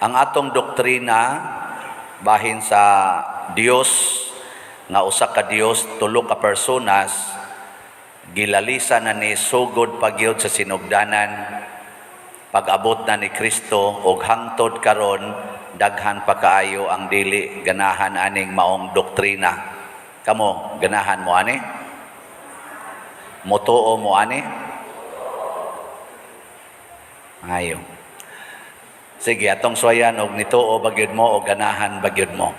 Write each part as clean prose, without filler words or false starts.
Ang atong doktrina bahin sa Dios nga usa ka Dios, tulo ka personas, gilalisa na ni sugod pagyud sa sinugdanan, pag-abot na ni Kristo og hangtod karon daghan pa kaayo ang dili ganahan aning maong doktrina. Kamo ganahan mo ani? Motuo mo ani? Ayo. Sige, atong suwayan og nituo bagyod mo o ganahan bagyod mo.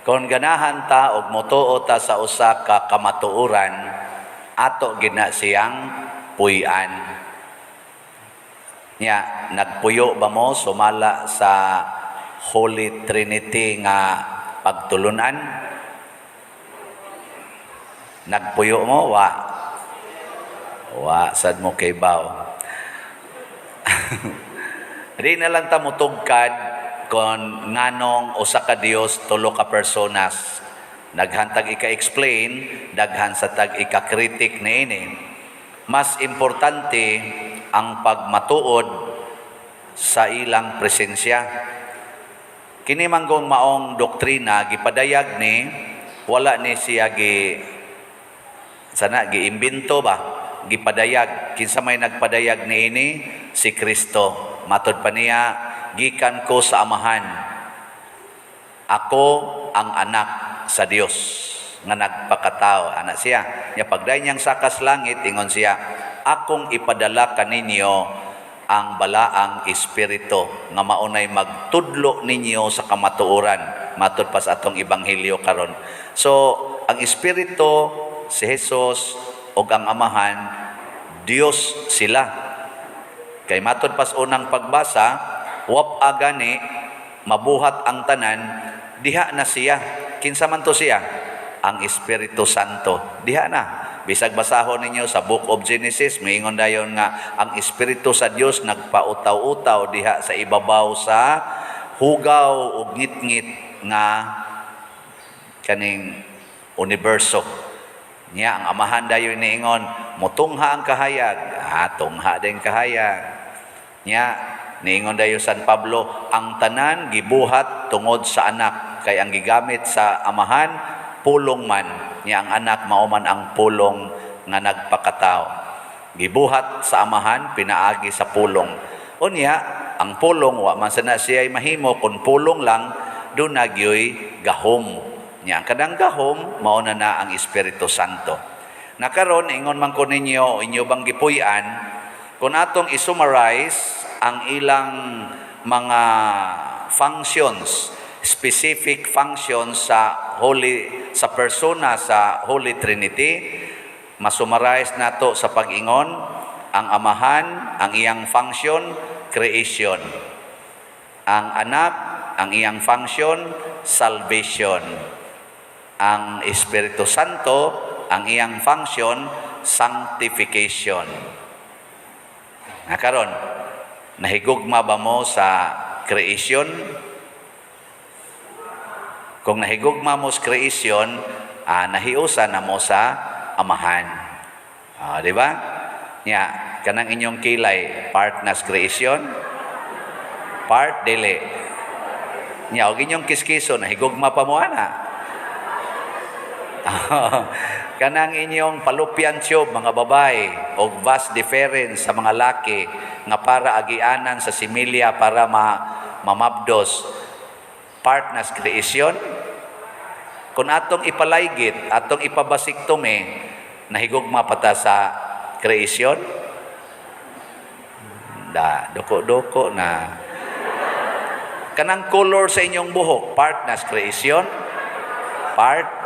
Kung ganahan ta og motuo ta sa usa ka kamatuoran, ato gina siyang puy-an. Nya, nagpuyo ba mo sumala sa Holy Trinity nga pagtulunan? Nagpuyo mo? Wa, sad mo kay baw. Di na lang ta mutugkad kung nganong usa ka Dios tulo ka personas. Naghantag ika-explain, daghan sa tag ika-critic niini. Mas importante ang pagmatuod sa ilang presensya. Kini manggong maong doktrina gipadayag ni wala ni siya giimbento ba? Gipadayag kinsa may nagpadayag niini si Kristo. Matod pa niya, gikan ko sa amahan. Ako ang anak sa Dios nga nagpakatao. Anak siya. Nya pagday niyang sakas langit, ingon siya, akong ipadala kaninyo ang balaang espiritu nga maunay magtudlo ninyo sa kamatuoran. Matod pa sa atong ebanghelyo karon. So, ang espiritu, si Jesus o ang amahan, Dios sila. Kay matod pas unang pagbasa, wap agani mabuhat ang tanan, diha na siya. Kinsa man to siya? Ang Espiritu Santo. Diha na. Bisag basahon ninyo sa Book of Genesis, maingon dayon nga ang Espiritu sa Dios nagpautaw-utaw diha sa ibabaw sa hugaw ug ngit-ngit nga kaning universo. Nya ang amahan dayon niingon, mutungha ang kahayag, tungha din kahayag. Nya niingon dayon San Pablo, ang tanan gibuhat tungod sa anak, kay ang gigamit sa amahan pulong man. Nya ang anak mao man ang pulong nga nagpakatao. Gibuhat sa amahan, pinaagi sa pulong. Unya ang pulong wa man sana siya mahimo kun pulong lang do nagyoy gahom. Nya ang kanang gahom mao na ang Espiritu Santo. Nakaron ingon man ko ninyo inyo bang gipuy-an kung atong i-summarize ang ilang mga functions, specific functions sa persona sa Holy Trinity, masummarize nato sa pag-ingon ang amahan, ang iyang function, creation. Ang anak, ang iyang function, salvation. Ang Espiritu Santo, ang iyang function, sanctification. Karon, nahigugma ba mo sa creation? Kung nahigugma mo sa creation, nahiusa na mo sa amahan. Di ba? Nya, kanang inyong kilay, part na sa creation, part dili. Nya, og inyong kiskiso, nahigugma pa mo ana. Kanang inyong fallopian tube, mga babae, o vast difference sa mga laki, nga para agianan sa similya para mamabdos, part na sa creation. Kung atong ipalaygit, atong ipabasiktomi, nahigugma pata sa creation. Doko-doko na. Kanang color sa inyong buhok, part na sa creation. Part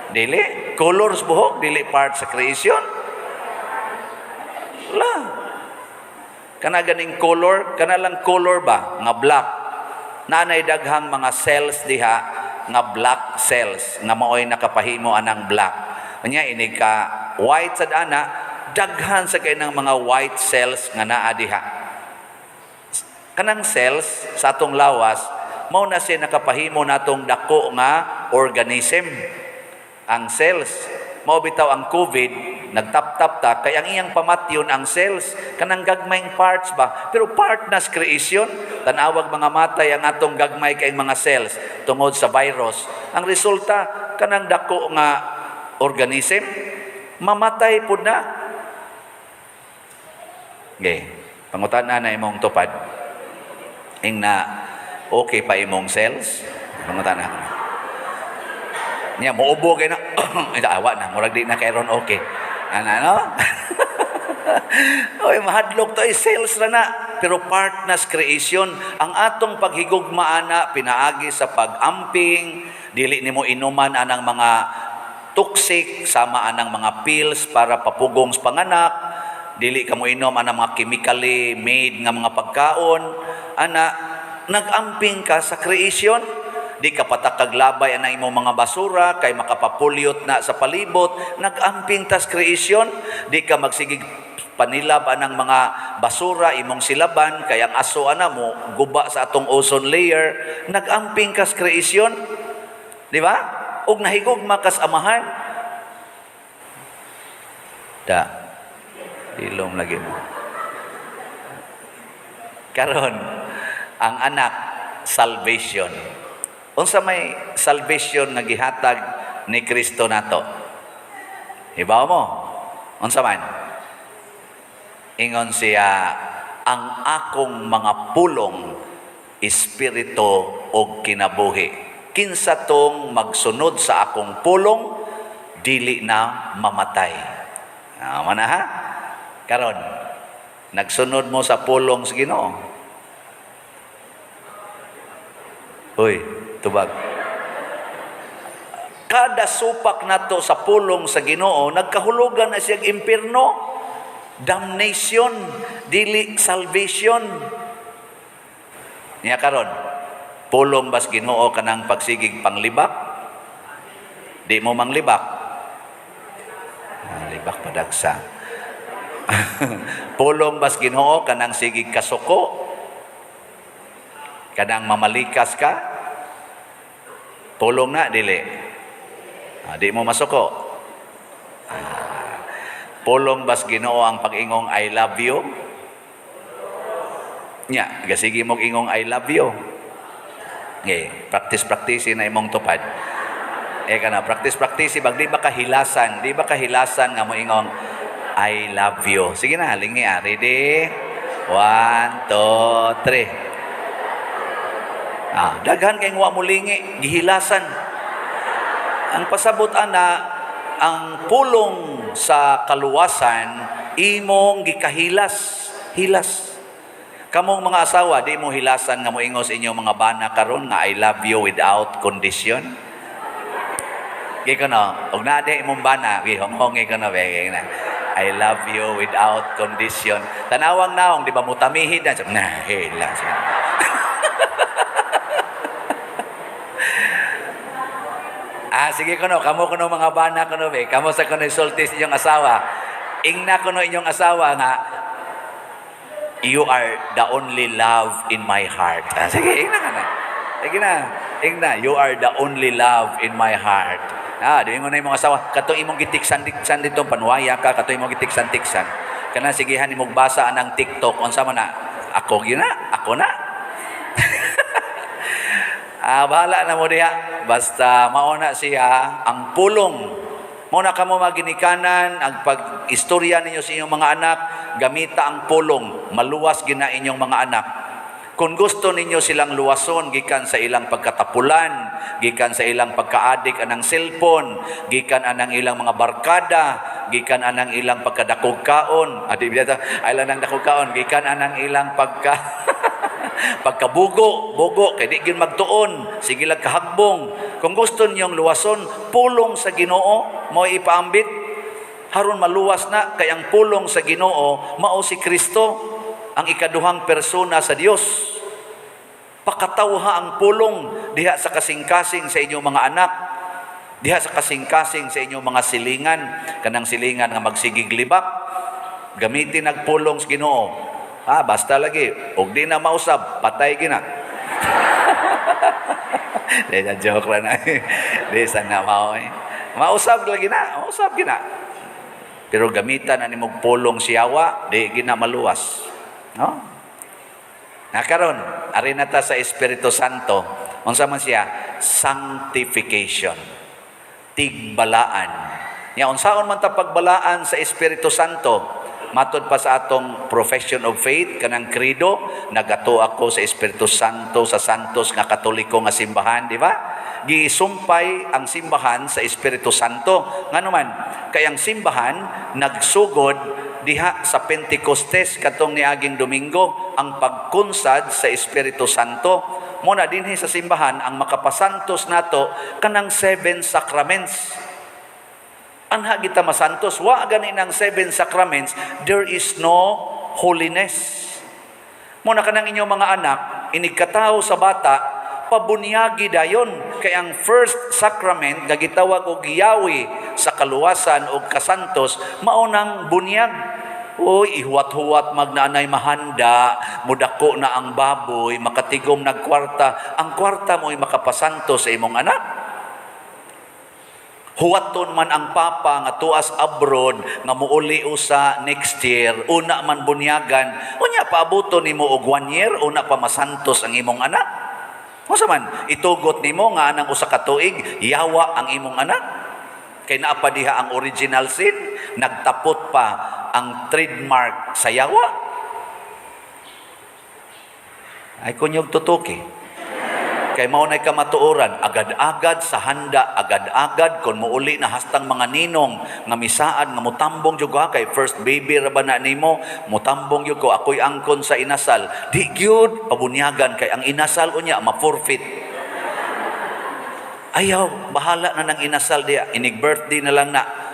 dili, colors buhok, dili part sa creation. La. Kana ganing color, kana lang color ba? Nga black. Nanay daghang mga cells diha, nga black cells, nga maoy nakapahimo anang black. Kanya, ini ka white sad ana, daghan sa kay ng mga white cells nga naa diha. Kanang cells, sa atong lawas, mao na siya nakapahimo natong dako nga organism. Ang cells, mao bitaw ang COVID, nagtap-tap ta, kay ang iyang pamatyon ang cells, kanang gagmayng parts ba? Pero part na sa creation, tanawag mga matay ang atong gagmay kay mga cells tungod sa virus. Ang resulta, kanang dako nga organism, mamatay po na. Okay, pangutana na imong tupad. Ing na, okay pa imong cells? Pangutana ko na. Niya, muubo kayo na, awa na, murag di na kayron okay. Ano? Oy, mahadlok to, cells na na. Pero part na sa creation, ang atong paghigugma na, pinaagi sa pag-amping, dili nimo inuman anang mga toxic, sama anang mga pills para papugong sa panganak, dili ka mo inom anang mga chemically made nga mga pagkaon, ana, nag-amping ka sa creation, di ka patakaglabay anang imong mga basura, kay makapapulyot na sa palibot, nag-amping ta sa creation, di ka magsigig panilab anang mga basura, imong silaban, kay ang aso ana mo, guba sa atong ozone layer, nag-amping ka sa creation, di ba? Og nahigugma kas amahan. Da, ilom lagi mo. Karon, ang anak, salvation. Unsa may salvation nga gihatag ni Kristo nato? Hibaw mo? Unsa man? Ingon siya, ang akong mga pulong, espiritu o kinabuhi. Kinsa tong magsunod sa akong pulong, dili na mamatay. Mana ha? Karon, nagsunod mo sa pulong sa Ginoo. Uy, tubag. Kada supak nato sa pulong sa Ginoo, nagkahulugan na siyang impierno, damnation, dili salvation. Niya karon, pulong bas Ginoo kanang pagsigig panglibak? Di mo manglibak. Libak padagsa. Pulong bas Ginoo kanang sigig kasuko? Kanang mamalikas ka? Pulong na dili. Di mo masuko. Pulong bas Ginoo ang pag-ingong I love you? Nya, gasigi mo ingong I love you. Okay, practice na imong tupad. Kana, practice bag di ba kahilasan nga mo ingong I love you. Sige na, lingi ready? 1, 2, 3. Daghan kay wa mo lingi, gihilasan. Ang pasabot ana, ang pulong sa kaluwasan imong gikahilas, hilas. Kamong mga asawa, di mo hilasan nga mo ingos inyong mga bana karon nga I love you without condition. Gi kono, og nade imong bana, gi honghongi kono be na. I love you without condition. Tanawang naong di ba mutamihid na, hilas. Sige kuno, kamo kuno mga bana kuno be, kamo sa kuno isultis inyong asawa. Ingna kuno inyong asawa nga, you are the only love in my heart. Sige, ingna ka na. Sige na, ingna, you are the only love in my heart. Di mo na yung mga asawa, katong imong gitiksan-tiksan dito, panwaya ka, katong imong gitiksan-tiksan. Kana sigihan imong basa anang TikTok, unsa man na, ako na. Bahala na mo diha. Basta mauna siya ang pulong. Mauna ka mo maginikanan, ang pag-istorya ninyo sa inyong mga anak, gamita ang pulong. Maluwas gina inyong mga anak. Kung gusto ninyo silang luwason, gikan sa ilang pagkatapulan, gikan sa ilang pagkaadik anang cellphone, gikan anang ilang mga barkada, gikan anang ilang pagkadakog kaon, ilang nang dakog kaon, gikan anang ilang pagkabugo, kay di gyud magtuon, sige lang kahagbong. Kung gusto niyong luwason, pulong sa Ginoo mo ipaambit haron maluwas na, kay ang pulong sa Ginoo mao si Kristo, ang ikaduhang persona sa Dios. Pakatawha ang pulong diha sa kasing-kasing sa inyong mga anak, diha sa kasing-kasing sa inyong mga silingan, kanang silingan nga magsigig libak, gamitin ang pulong sa Ginoo. Basta lagi, og di na mausab, patay gina. Joke lang na. Di sana mao. Mausab lagi na, mausab gina. Pero gamitan na nimong pulong siyawa, di gina maluwas. No? Nakaron, ari na ta sa Espiritu Santo. Unsa man siya? Sanctification. Tigbalaan. Nya unsaon man ta pagbalaan sa Espiritu Santo? Matod pa sa atong profession of faith, kanang credo, nagato ako sa Espiritu Santo, sa santos nga katoliko nga simbahan, di ba? Gisumpay ang simbahan sa Espiritu Santo. Nga naman, kayang simbahan, nagsugod diha sa Pentecostes, katong niaging Domingo, ang pagkunsad sa Espiritu Santo. Muna dinhi sa simbahan, ang makapasantos nato, kanang 7 sacraments. Anha kita masantos, wa ganin ang 7 sacraments, there is no holiness. Muna kanang inyong mga anak, inigkataw sa bata, pabunyagi dayon. Kay ang first sacrament, gagitawag og giyawi sa kaluwasan o kasantos, maunang bunyag. Uy, ihuwat-huwat magnanay mahanda, mudako na ang baboy, makatigom nagkwarta. Ang kwarta mo'y makapasantos sa imong anak. Huwaton man ang papa nga tuas abroad nga muuli usa next year, una man bunyagan, unya paabuton nimo og 1 year, una pa masantos ang imong anak. Unsa man itugot nimo nga anang usa ka tuig yawa ang imong anak? Kay naa pa diha ang original sin, nagtapot pa ang trademark sa yawa. Ay kunyog tutuki. Kay mao nay kamatuoran, agad-agad sa handa, agad-agad kon muuli na hastang mga ninong nga misaan nga mutambong jud ko kay first baby ra ba na nimo, mutambong jud ko ako'y angkon sa inasal. Di gyud pabunyagan kay ang inasal unya ma-forfeit. Ayaw, bahala na ng inasal diya, inig birthday na lang na.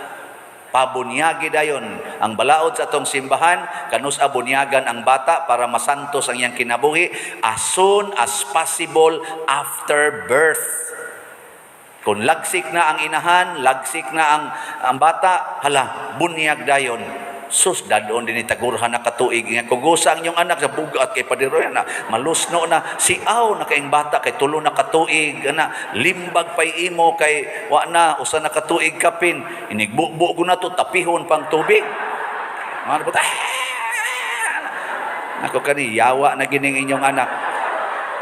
Pabunyagi dayon ang balaod sa atong simbahan, kanus abunyagan ang bata para masantos ang iyang kinabuhi as soon as possible after birth. Kung lagsik na ang inahan, lagsik na ang bata, hala, bunyag dayon. Sus, dadon din itagurhan na katuig. Nga kugusa ang iyong anak sa bugat kay padiroy na, malusno na, siaw na kayong bata kay tulo na katuig, na, limbag pa'y imo kay wa na, usa na katuig kapin. Inigbubo na to, tapihon pang tubig. Mga nabot, ako kani, yawa na gining inyong anak.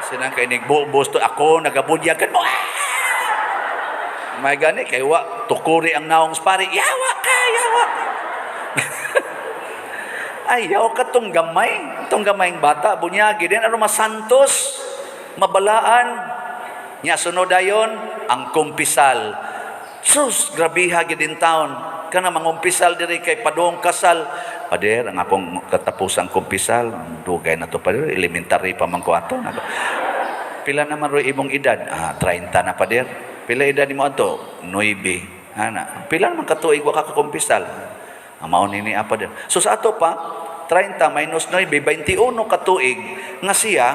Sinang kay inigbubo, ako nagabunyagan mo. May gani, kay wa, tukuri ang naong spari, yawa ka, yawa. Ayaw ka tong gamayng bata, bunyagi din, ano masantos, mabalaan. Nya sunod dayon ang kumpisal. Sus, grabiha gid taon. Kana mangumpisal diri kay padong kasal. Pader, ang akong katapusang kumpisal, dugay na to pader, elementary pa man ko ato. Pila naman roy imong edad? 30 na pader. Pila edad nimo ato? 9. Ana, pila naman katuig wa ka kumpisal? Mao nini apa din. So sa ato pa 30 minus 9 21 katuig nga siya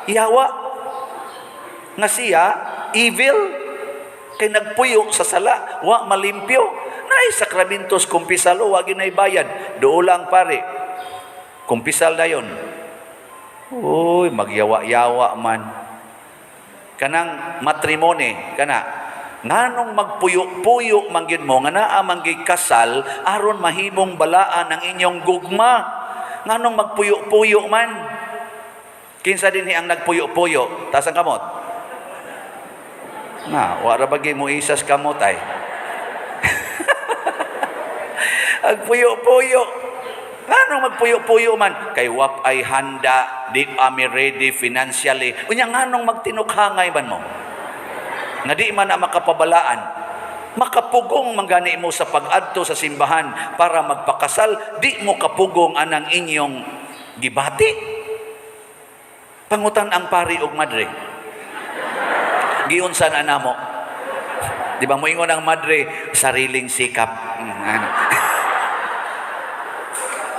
yawa. Nga siya evil kay nagpuyo sa sala, wa malimpyo. Nay sakramentos kumpisal wa ginay bayad. Doo lang pare. Kumpisal dayon. Uy, magyawa-yawa man. Kanang matrimony kana nganong magpuyo-puyo manggid mo nga naa manggid kasal aron mahimong balaan ang inyong gugma. Nganong magpuyo-puyo man? Kinsa dinhi ang nagpuyo-puyo? Taas ang kamot. Na, wala bagay mo isas kamot ay. Ang puyo-puyo. Nganong magpuyo-puyo man? Kay wap ay handa, di ami ready financially. Unya nganong magtinukhangay man mo? Nga di man na makapabalaan, makapugong manggani mo sa pag-adto sa simbahan para magpakasal, di mo kapugong anang inyong gibati. Pangutan ang pari og madre. Giunsan anamo. Di ba mo ingon ang madre, sariling sikap.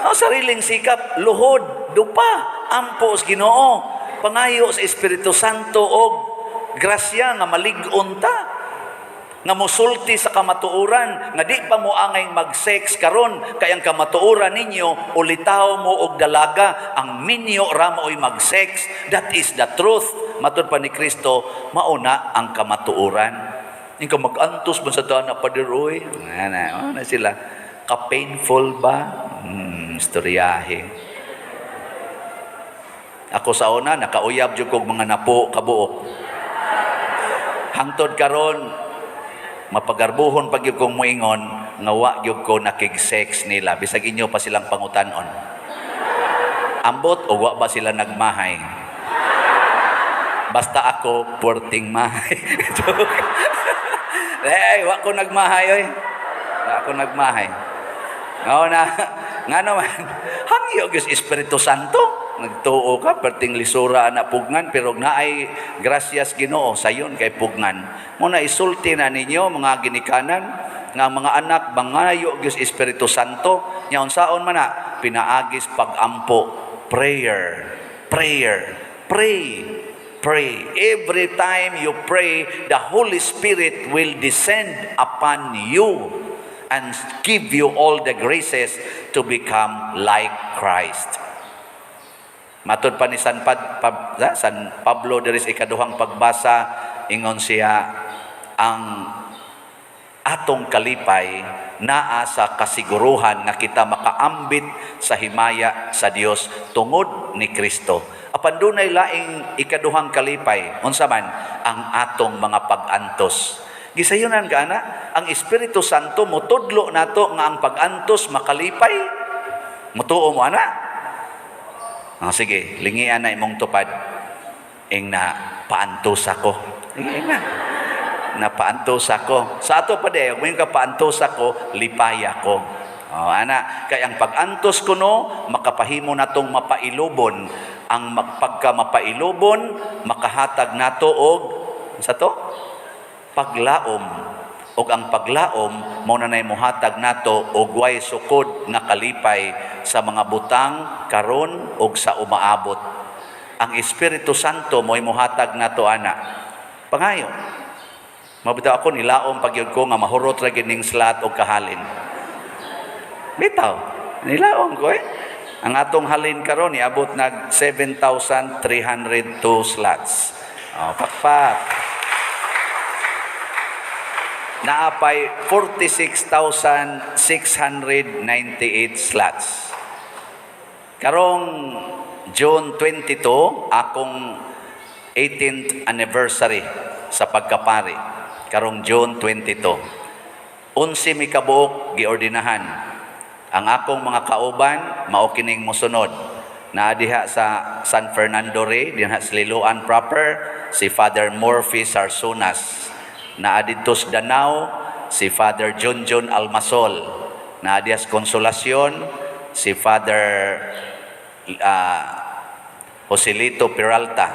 Sariling sikap, luhod, dupa, ampos Ginoo, pangayo sa Espiritu Santo og grasya nga malig-on ta, nga musulti sa kamatuoran, nga di pa mo angay mag-sex karon kay ang kamatuoran ninyo ulitaw mo og dalaga, ang minyo ra mo'y mag-sex. That is the truth. Matud pa ni Kristo, mauna ang kamatuoran. Ingka mag-antos man sa dana padiroy. Na sila. Ka-painful ba? Istoryahe. Ako sa una, nakauyab jud kog mga napo kabuok. Hangtod karon, mapagarbuhon pag yung kong muingon, nga wa gyud ko nakig-sex nila. Bisag inyo pa silang pangutanon. Ambot o wa ba sila nagmahay? Basta ako, porting mahay. Joke. Wa ko nagmahay, oy. Wa ko nagmahay. Nga naman, hangyo gyud Espiritu Santo. Nagtuo ka, perting lisura na pugnan, pero naay gracias Ginoo sayon kay pugnan. Muna isulti na ninyo, mga ginikanan, nga mga anak, bangayo gyud Espiritu Santo, nya unsaon man na, pinaagis pagampo, prayer, prayer, pray, pray. Every time you pray, the Holy Spirit will descend upon you and give you all the graces to become like Christ. Matod pa ni San Pablo diri sa ikaduhang pagbasa, ingon siya, ang atong kalipay naa sa kasiguruhan nga kita makaambit sa himaya sa Dios tungod ni Kristo. Apan dunay laing ikaduhang kalipay, unsa man ang atong mga pag-antos. Gisayunan ka na, ang Espiritu Santo mutudlo nato nga ang pag-antos makalipay. Mutuo mo ana. Sige, lingian na imong tupad. Na paantos ako. Na paantos ako. Sa ato pa de, kung ka paantos ako, lipay ako. Ana, kay ang pag-antos ko no, makapahimo natong mapailubon. Ang pagka mapailubon, makahatag nato og sa to? Paglaom. Og ang paglaom mao na nay mohatag nato og way sukod nga kalipay sa mga butang karon og sa umaabot. Ang Espiritu Santo mo'y mohatag nato ana. Pangayo. Mabitaw ako nilaom pagyud ko nga mahurot ra gining slot og kahalin. Bitaw, nilaom ko Ang atong halin karon niabot nag 7,302 slots. Pakpak. Naapay 46,698 slots. Karong June 22, akong 18th anniversary sa pagkapari. Karong June 22. 11 mi kabuok giordinahan. Ang akong mga kauban mao kining mosunod. Naa diha sa San Fernando Rey, diha sa Liloan proper, si Father Morphy Sarsunas. Naa dito sa Danau, si Father Junjun Almasol. Naa diha sa Consolacion, si Father Joselito Peralta.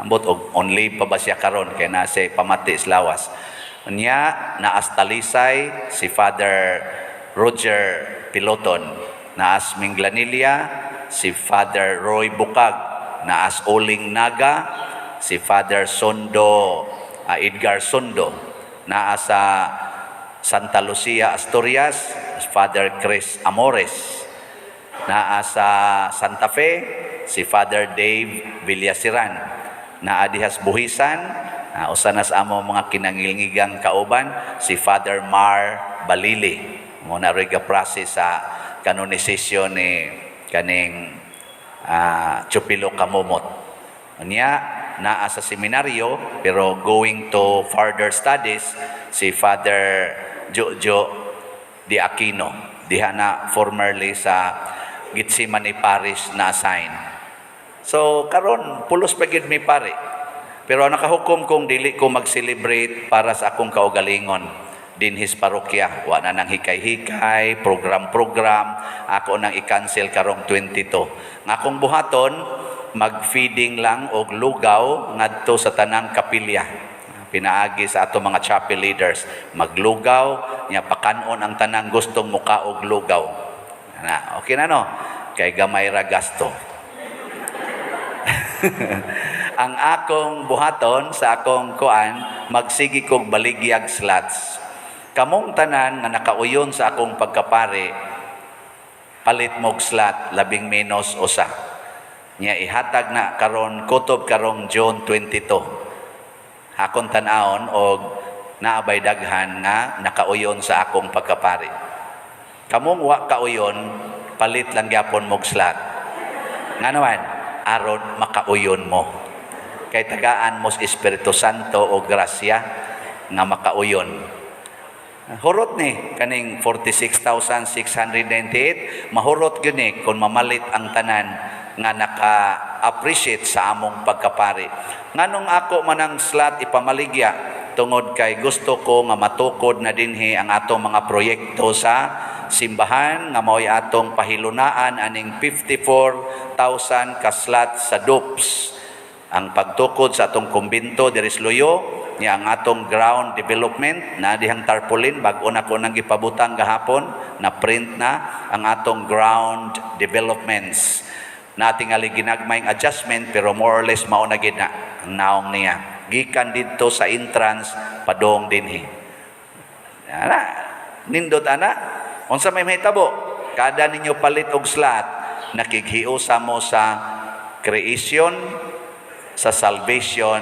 Ambot og only pa ba siya karon kay nasa pamati sa lawas. Unya naas Talisay si Father Roger Piloton. Naas Minglanilla si Father Roy Bukag. Naas Oling Naga si Father Sondo Edgar Sondo. Naas sa Santa Lucia Asturias si Father Chris Amores. Naas sa Santa Fe si Father Dave Villasiran. Naadihas Buhisan, usa na sa amo mga kinangilngigang kauban, si Father Mar Balili. Muna rin ka-process sa kanonisasyon ni kaning Chupilo Kamumot. Unya, naa sa seminaryo, pero going to further studies, si Father Jojo Di Aquino. Diha na formerly sa Gitsimani Parish na assign. So, karon pulos pagid mi pare. Pero nakahukom kong dili ko mag-celebrate para sa akong kaugalingon din his parokya. Wa na nang hikay-hikay, program-program. Ako nang i-cancel karong 22. Nga akong buhaton, mag-feeding lang og lugaw ngadto sa tanang kapilya. Pinaagi sa ato mga chapel leaders. Maglugaw, nya pakanon ang tanang gustong muka og lugaw. Na, okay na no? Kay gamay ra gasto. Ang akong buhaton sa akong kuan, magsigi kog baligyag slots. Kamong tanan nga nakauyon sa akong pagkapare, palit mog slot, labing menos usa. Nya ihatag na karon kutob karong June 22. Hakon tan-aon og naabay daghan nga nakauyon sa akong pagkapare. Kamong wa kauyon, palit lang gyapon mog slat. Nga naman, aron makauyon mo. Kay tagaan mo sa Espiritu Santo o grasya nga makauyon. Hurot ni kaning 46,698 mahurot gini kung mamalit ang tanan nga naka-appreciate sa among pagkapari. Nganong ako manang slot ipamaligya tungod kay gusto ko nga matukod na dinhi ang atong mga proyekto sa simbahan nga mao'y atong pahilunaan aning 54,000 ka slot sa DOPS. Ang pagtukod sa atong kumbinto diri sa Loyo niya ang atong ground development na dihang tarpaulin bag-o na ko nang gipabutang gahapon na print na ang atong ground developments na tingali ginagmayng adjustment pero more or less mao na gid na ang naong niya gikan didto sa entrance padong dinhi ana nindot ana unsa may mahitabo kada ninyo palit og slot nakighiusa mo sa creation sa salvation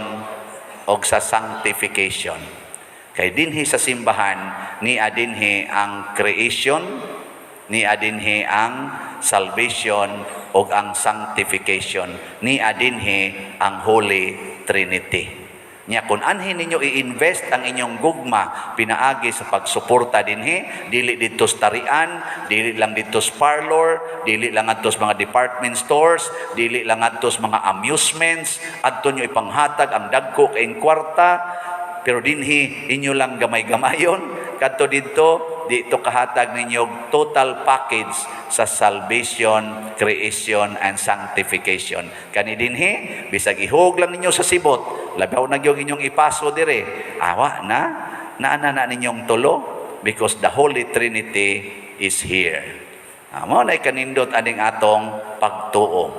o sa sanctification. Kay dinhi sa simbahan, ni adinhi ang creation, ni adinhi ang salvation o ang sanctification, ni adinhi ang Holy Trinity. Nya kung anhin ninyo i-invest ang inyong gugma pinaagi sa pagsuporta dinhi, dili dito sa tarian, dili lang dito sa parlor, dili lang adto sa mga department stores, dili lang adto sa mga amusements, adto nyo ipanghatag ang dagko kay kwarta, pero dinhi inyo lang gamay-gamayon kadto dito kahatag ninyo total package sa salvation, creation, and sanctification. Kani dinhi, bisag ihog lang ninyo sa sibot, labaw na yung inyong ipaso dire, awa na, naana ninyong tulo, because the Holy Trinity is here. Amo na kanindot aning atong pagtuo.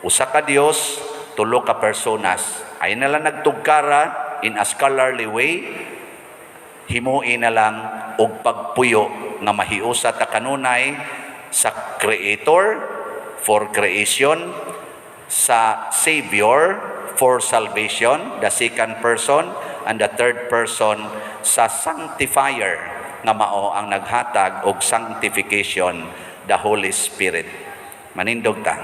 Usa ka Dios, tulo ka personas. Ay na lang nagtugkara in a scholarly way, himuin na lang og pagpuyo nga mahiusa ta kanunay sa Creator for creation, sa Savior for salvation, the second person, and the third person sa Sanctifier nga mao ang naghatag og sanctification, the Holy Spirit. Manindog ta.